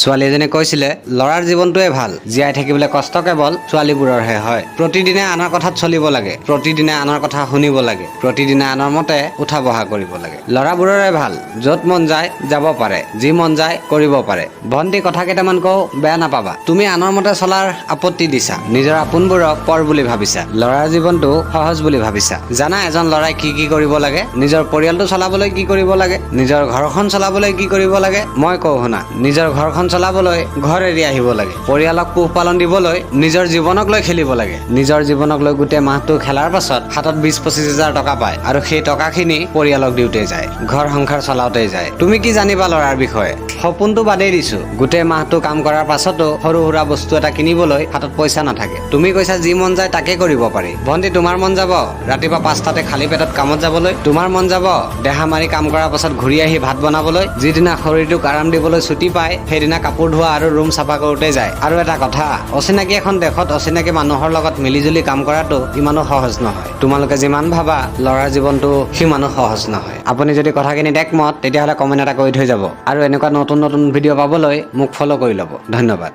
ছোৱালীজনী কৈছিলে লৰাৰ জীৱনটোৱে ভাল, জীয়াই থাকিবলৈ কষ্ট কেৱল ছোৱালীবোৰৰহে হয়। প্ৰতিদিনে আনৰ কথাত চলিব লাগে, প্ৰতিদিনে আনৰ কথা শুনিব লাগে, প্ৰতিদিনে আনৰ মতে উঠা বহা কৰিব লাগে। ল'ৰাবোৰৰে ভাল, য'ত মন যায় যাব পাৰে, যি মন যায় কৰিব পাৰে। ভণ্টি কথা কেইটামান কওঁ, বেয়া নাপাবা। তুমি আনৰ মতে চলাৰ আপত্তি দিছা, নিজৰ আপোনবোৰক পৰ বুলি ভাবিছা, ল'ৰাৰ জীৱনটো সহজ বুলি ভাবিছা। জানা এজন ল'ৰাই কি কি কৰিব লাগে, নিজৰ পৰিয়ালটো চলাবলৈ কি কৰিব লাগে, নিজৰ ঘৰখন চলাবলৈ কি কৰিব লাগে। মই কওঁ শুনা, নিজৰ ঘৰখন চলাবলৈ ঘৰ এৰি আহিব লাগে, পৰিয়ালক পোহপালন দিবলৈ নিজৰ জীৱনক লৈ খেলিব লাগে। নিজৰ জীৱনক লৈ গোটেই মাহটো খেলাৰ পাছত হাতত 20-25 হাজাৰ টকা পায়, আৰু সেই টকাখিনি পৰিয়ালক দিওঁতে যায়, ঘৰ সংসাৰ চলাওঁতে যায়। তুমি কি জানিবা ল'ৰাৰ বিষয়ে? সপোনটো বাদেই দিছো, গোটেই মাহটো কাম কৰাৰ পাছতো সৰু সুৰা বস্তু এটা কিনিবলৈ হাতত পইচা নাথাকে। তুমি কৈছা যি মন যায় তাকে কৰিব পাৰি। ভণ্টি, তোমাৰ মন যাব ৰাতিপুৱা 5টাতে খালী পেটত কামত যাবলৈ? তোমাৰ মন যাব দেহা মাৰি কাম কৰাৰ পাছত ঘূৰি আহি ভাত বনাবলৈ? যিদিনা শৰীৰটোক আৰাম দিবলৈ ছুটি পায় সেইদিনা কাপোৰ ধোৱা আৰু ৰুম চাফা কৰোঁতে যায়। আৰু এটা কথা, অচিনাকি এখন দেশত অচিনাকি মানুহৰ লগত মিলিজুলি কাম কৰাটো ইমানো সহজ নহয়। তোমালোকে যিমান ভাবা ল'ৰাৰ জীৱনটো সিমানো সহজ নহয়। আপুনি যদি কথাখিনিত একমত তেতিয়াহ'লে কমেণ্ট এটা কৰি থৈ যাব, আৰু এনেকুৱা নতুন নতুন ভিডিঅ' পাবলৈ মোক ফ'ল' কৰি ল'ব। ধন্যবাদ।